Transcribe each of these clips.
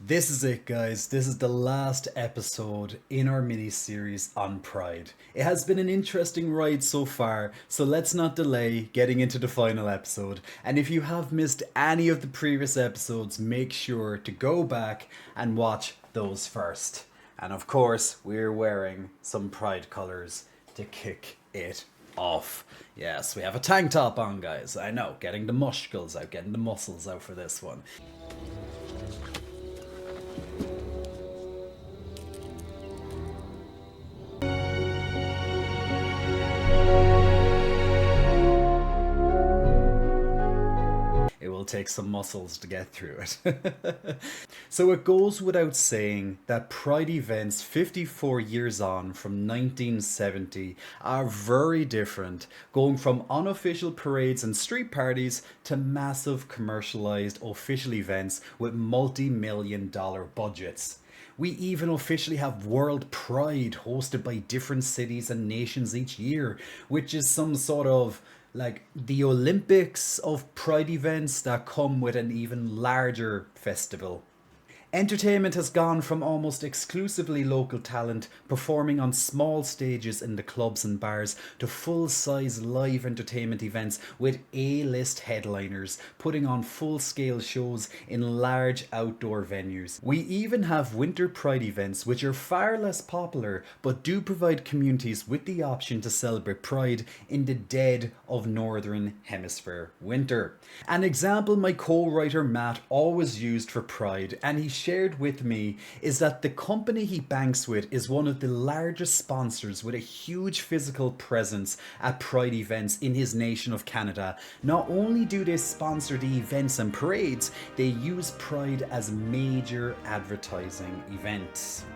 This is it, guys. This is the last episode in our mini series on Pride. It has been an interesting ride so far, so let's not delay getting into the final episode. And if you have missed any of the previous episodes, make sure to go back and watch those first. And of course, we're wearing some Pride colours to kick it off. Yes, we have a tank top on, guys. I know, getting the muscles out, getting the muscles out for this one. It will take some muscles to get through it. So it goes without saying that Pride events 54 years on from 1970 are very different, going from unofficial parades and street parties to massive commercialized official events with multi-million-dollar budgets. We even officially have World Pride hosted by different cities and nations each year, which is some sort of like the Olympics of Pride events that come with an even larger festival. Entertainment has gone from almost exclusively local talent performing on small stages in the clubs and bars to full-size live entertainment events with A-list headliners putting on full-scale shows in large outdoor venues. We even have winter Pride events which are far less popular but do provide communities with the option to celebrate Pride in the dead of Northern Hemisphere winter. An example my co-writer Matt always used for Pride, and he shared with me, is that the company he banks with is one of the largest sponsors with a huge physical presence at Pride events in his nation of Canada. Not only do they sponsor the events and parades, they use Pride as major advertising events.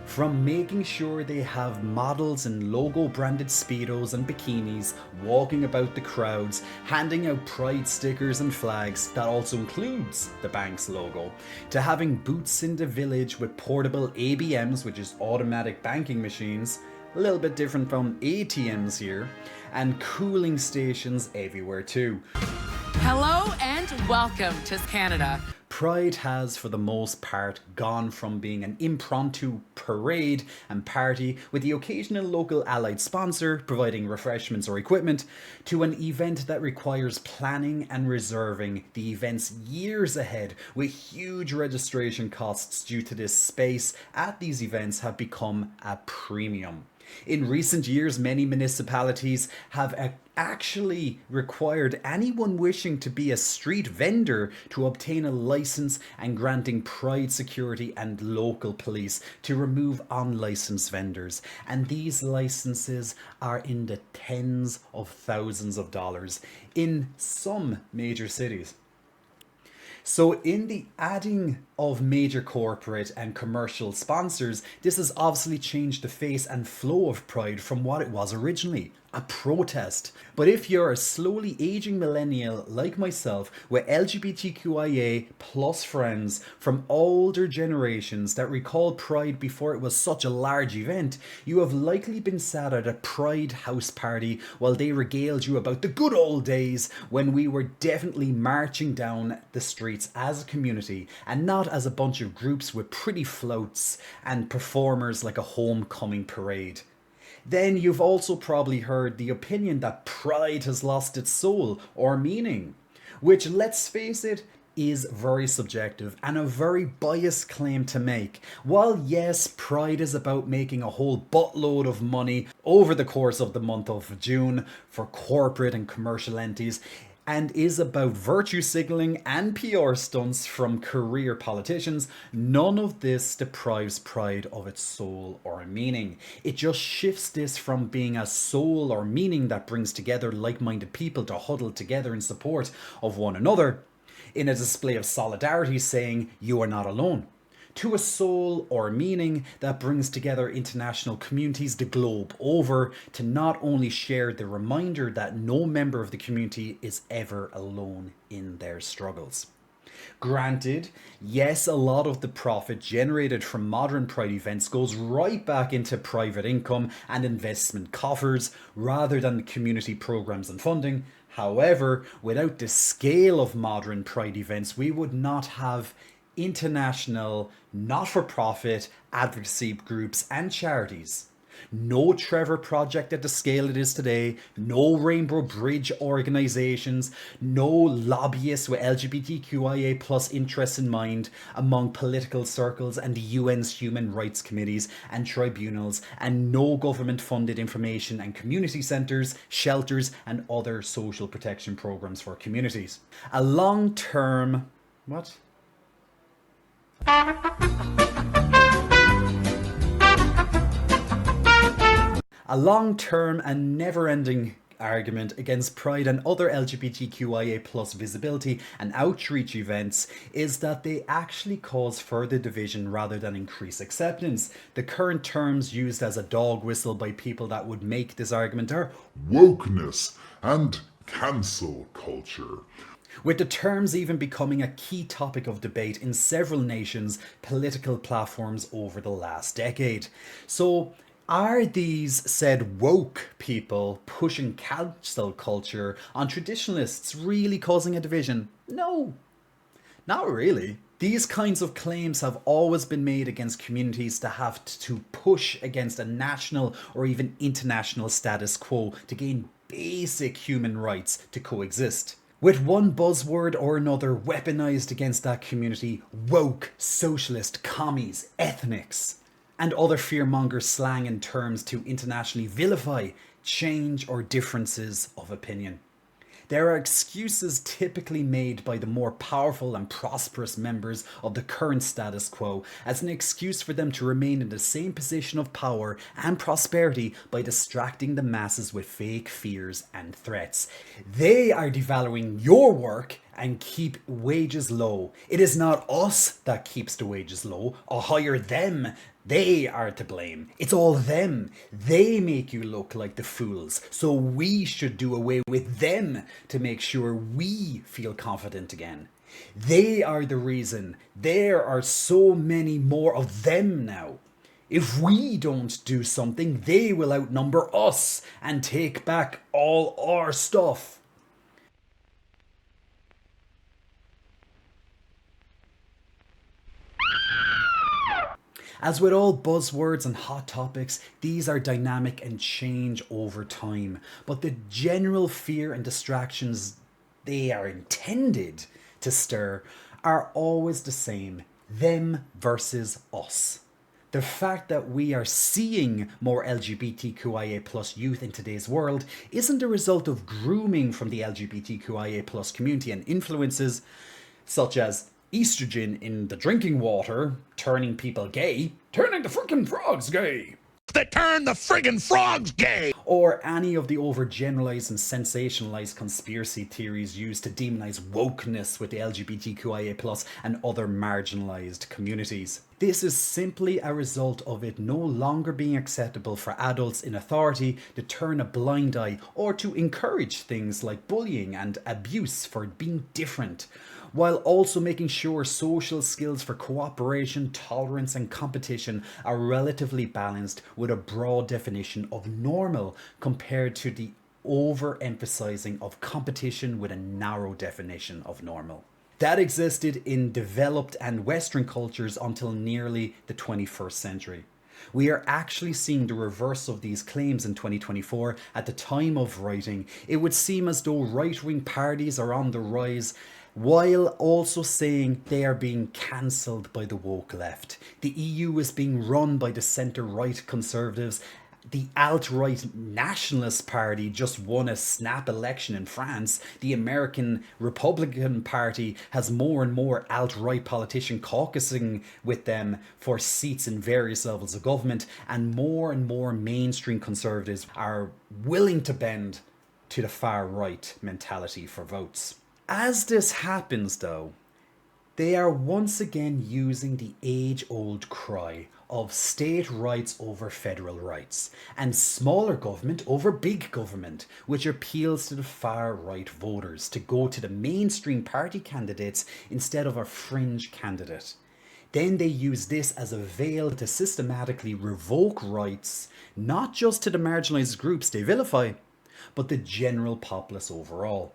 From making sure they have models in logo branded Speedos and bikinis walking about the crowds, handing out Pride stickers and flags that also includes the bank's logo, to having booths in the village with portable ABMs, which is automatic banking machines, a little bit different from ATMs here, and cooling stations everywhere too. Hello and welcome to Canada. Pride has, for the most part, gone from being an impromptu parade and party with the occasional local allied sponsor providing refreshments or equipment, to an event that requires planning and reserving the events years ahead, with huge registration costs due to this space at these events have become a premium. In recent years, many municipalities have actually required anyone wishing to be a street vendor to obtain a license, and granting Pride security and local police to remove unlicensed vendors. And these licenses are in the tens of thousands of dollars in some major cities. So in the adding of major corporate and commercial sponsors, this has obviously changed the face and flow of Pride from what it was originally, a protest. But if you're a slowly aging millennial like myself with LGBTQIA plus friends from older generations that recall Pride before it was such a large event, you have likely been sat at a Pride house party while they regaled you about the good old days when we were definitely marching down the streets as a community and not as a bunch of groups with pretty floats and performers like a homecoming parade. Then you've also probably heard the opinion that Pride has lost its soul or meaning, which, let's face it, is very subjective and a very biased claim to make. While yes, Pride is about making a whole buttload of money over the course of the month of June for corporate and commercial entities, and is about virtue signaling and PR stunts from career politicians, none of this deprives Pride of its soul or meaning. It just shifts this from being a soul or meaning that brings together like-minded people to huddle together in support of one another, in a display of solidarity saying, "You are not alone," to a soul or meaning that brings together international communities the globe over to not only share the reminder that no member of the community is ever alone in their struggles. Granted, yes, a lot of the profit generated from modern Pride events goes right back into private income and investment coffers rather than the community programs and funding. However, without the scale of modern Pride events, we would not have international, not for profit advocacy groups and charities. No Trevor Project at the scale it is today, no Rainbow Bridge organisations, no lobbyists with LGBTQIA plus interests in mind among political circles and the UN's human rights committees and tribunals, and no government funded information and community centres, shelters and other social protection programmes for communities. A long-term... what? A long-term and never-ending argument against Pride and other LGBTQIA plus visibility and outreach events is that they actually cause further division rather than increase acceptance. The current terms used as a dog whistle by people that would make this argument are wokeness and cancel culture, with the terms even becoming a key topic of debate in several nations' political platforms over the last decade. So, are these said woke people pushing cancel culture on traditionalists really causing a division? No, not really. These kinds of claims have always been made against communities that have to push against a national or even international status quo to gain basic human rights to coexist. With one buzzword or another weaponized against that community: woke, socialist, commies, ethnics, and other fearmonger slang and terms to internationally vilify change or differences of opinion. There are excuses typically made by the more powerful and prosperous members of the current status quo as an excuse for them to remain in the same position of power and prosperity by distracting the masses with fake fears and threats. They are devaluing your work and keep wages low. It is not us that keeps the wages low or hire them. They are to blame. It's all them. They make you look like the fools. So we should do away with them to make sure we feel confident again. They are the reason there are so many more of them now. If we don't do something, they will outnumber us and take back all our stuff. As with all buzzwords and hot topics, these are dynamic and change over time. But the general fear and distractions they are intended to stir are always the same: them versus us. The fact that we are seeing more LGBTQIA plus youth in today's world isn't a result of grooming from the LGBTQIA plus community and influences such as estrogen in the drinking water turning people gay, turning the freaking frogs gay. They turn the friggin' frogs gay! Or any of the overgeneralized and sensationalized conspiracy theories used to demonize wokeness with the LGBTQIA plus and other marginalized communities. This is simply a result of it no longer being acceptable for adults in authority to turn a blind eye or to encourage things like bullying and abuse for being different, while also making sure social skills for cooperation, tolerance and competition are relatively balanced with a broad definition of normal compared to the overemphasizing of competition with a narrow definition of normal. That existed in developed and Western cultures until nearly the 21st century. We are actually seeing the reverse of these claims in 2024. At the time of writing, it would seem as though right-wing parties are on the rise, while also saying they are being cancelled by the woke left. The EU is being run by the centre-right conservatives. The alt-right Nationalist Party just won a snap election in France. The American Republican Party has more and more alt-right politicians caucusing with them for seats in various levels of government, and more mainstream conservatives are willing to bend to the far-right mentality for votes. As this happens though, they are once again using the age-old cry of state rights over federal rights, and smaller government over big government, which appeals to the far right voters to go to the mainstream party candidates instead of a fringe candidate. Then they use this as a veil to systematically revoke rights, not just to the marginalised groups they vilify, but the general populace overall.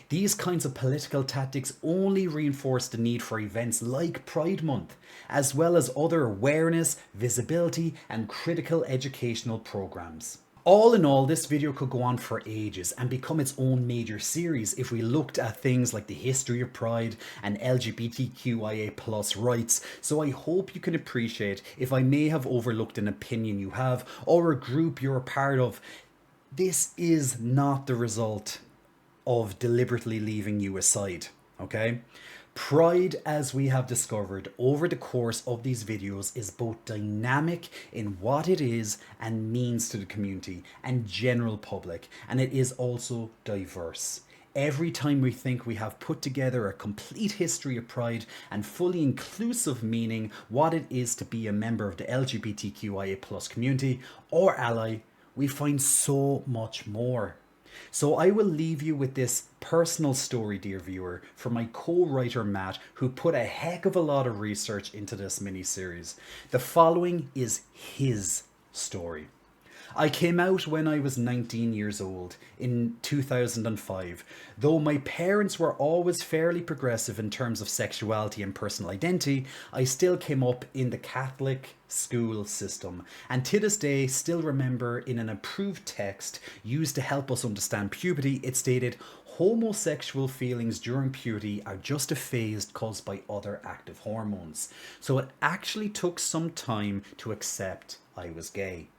These kinds of political tactics only reinforce the need for events like Pride Month, as well as other awareness, visibility, and critical educational programs. All in all, this video could go on for ages and become its own major series if we looked at things like the history of Pride and LGBTQIA+ rights, so I hope you can appreciate if I may have overlooked an opinion you have or a group you're a part of. This is not the result of deliberately leaving you aside, okay? Pride, as we have discovered over the course of these videos, is both dynamic in what it is and means to the community and general public, and it is also diverse. Every time we think we have put together a complete history of Pride and fully inclusive meaning what it is to be a member of the LGBTQIA+ community or ally, we find so much more. So I will leave you with this personal story, dear viewer, from my co-writer Matt, who put a heck of a lot of research into this mini-series. The following is his story. I came out when I was 19 years old in 2005. Though my parents were always fairly progressive in terms of sexuality and personal identity, I still came up in the Catholic school system, and to this day still remember in an approved text used to help us understand puberty, it stated, homosexual feelings during puberty are just a phase caused by other active hormones. So it actually took some time to accept I was gay.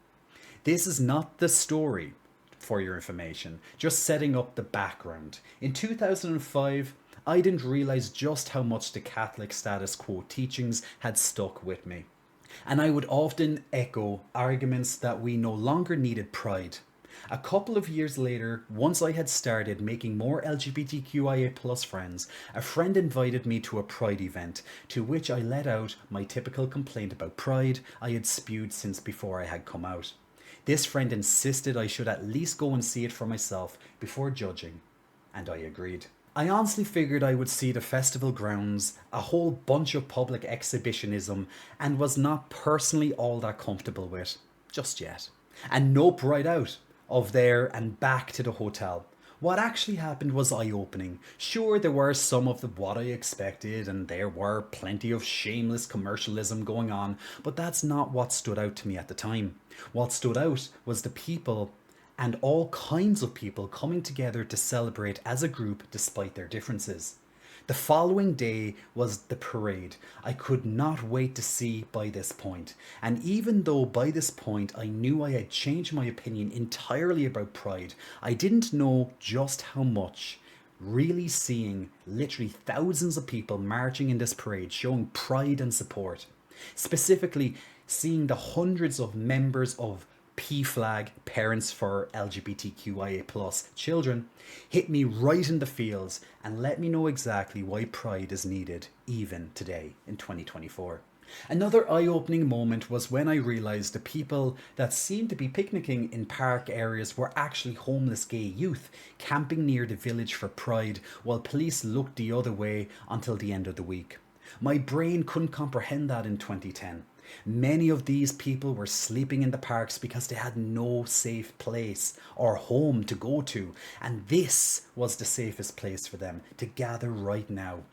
This is not the story, for your information, just setting up the background. In 2005, I didn't realise just how much the Catholic status quo teachings had stuck with me. And I would often echo arguments that we no longer needed Pride. A couple of years later, once I had started making more LGBTQIA+ friends, a friend invited me to a Pride event, to which I let out my typical complaint about Pride I had spewed since before I had come out. This friend insisted I should at least go and see it for myself before judging, and I agreed. I honestly figured I would see the festival grounds, a whole bunch of public exhibitionism, and was not personally all that comfortable with, just yet. And nope, right out of there and back to the hotel. What actually happened was eye-opening. Sure, there were some of what I expected, and there were plenty of shameless commercialism going on, but that's not what stood out to me at the time. What stood out was the people, and all kinds of people coming together to celebrate as a group despite their differences. The following day was the parade. I could not wait to see by this point. And even though by this point I knew I had changed my opinion entirely about Pride, I didn't know just how much. Really seeing literally thousands of people marching in this parade, showing pride and support. Specifically, seeing the hundreds of members of PFLAG, Parents for LGBTQIA+ Children, hit me right in the feels and let me know exactly why Pride is needed even today in 2024. Another eye-opening moment was when I realised the people that seemed to be picnicking in park areas were actually homeless gay youth camping near the village for Pride while police looked the other way until the end of the week. My brain couldn't comprehend that in 2010. Many of these people were sleeping in the parks because they had no safe place or home to go to, and this was the safest place for them to gather right now.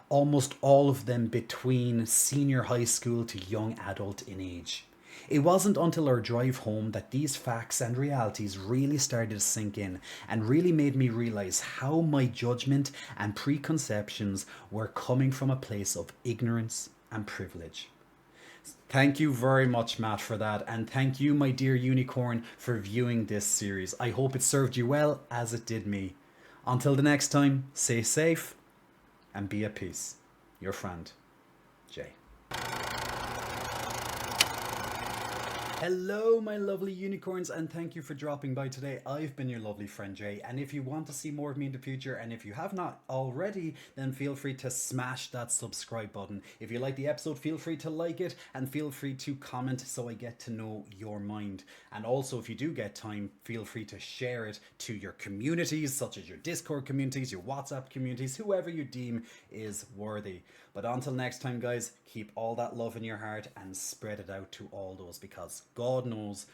Almost all of them between senior high school to young adult in age. It wasn't until our drive home that these facts and realities really started to sink in and really made me realise how my judgment and preconceptions were coming from a place of ignorance and privilege. Thank you very much, Matt, for that, and thank you, my dear unicorn, for viewing this series. I hope it served you well as it did me. Until the next time, stay safe and be at peace. Your friend, Jay. Hello, my lovely unicorns, and thank you for dropping by today. I've been your lovely friend Jay, and if you want to see more of me in the future, and if you have not already, then feel free to smash that subscribe button. If you like the episode, feel free to like it, and feel free to comment so I get to know your mind. And also, if you do get time, feel free to share it to your communities, such as your Discord communities, your WhatsApp communities, whoever you deem is worthy. But until next time, guys, keep all that love in your heart and spread it out to all those, because God knows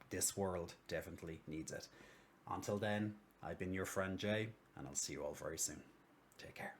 this world definitely needs it. Until then, I've been your friend Jay, and I'll see you all very soon. Take care.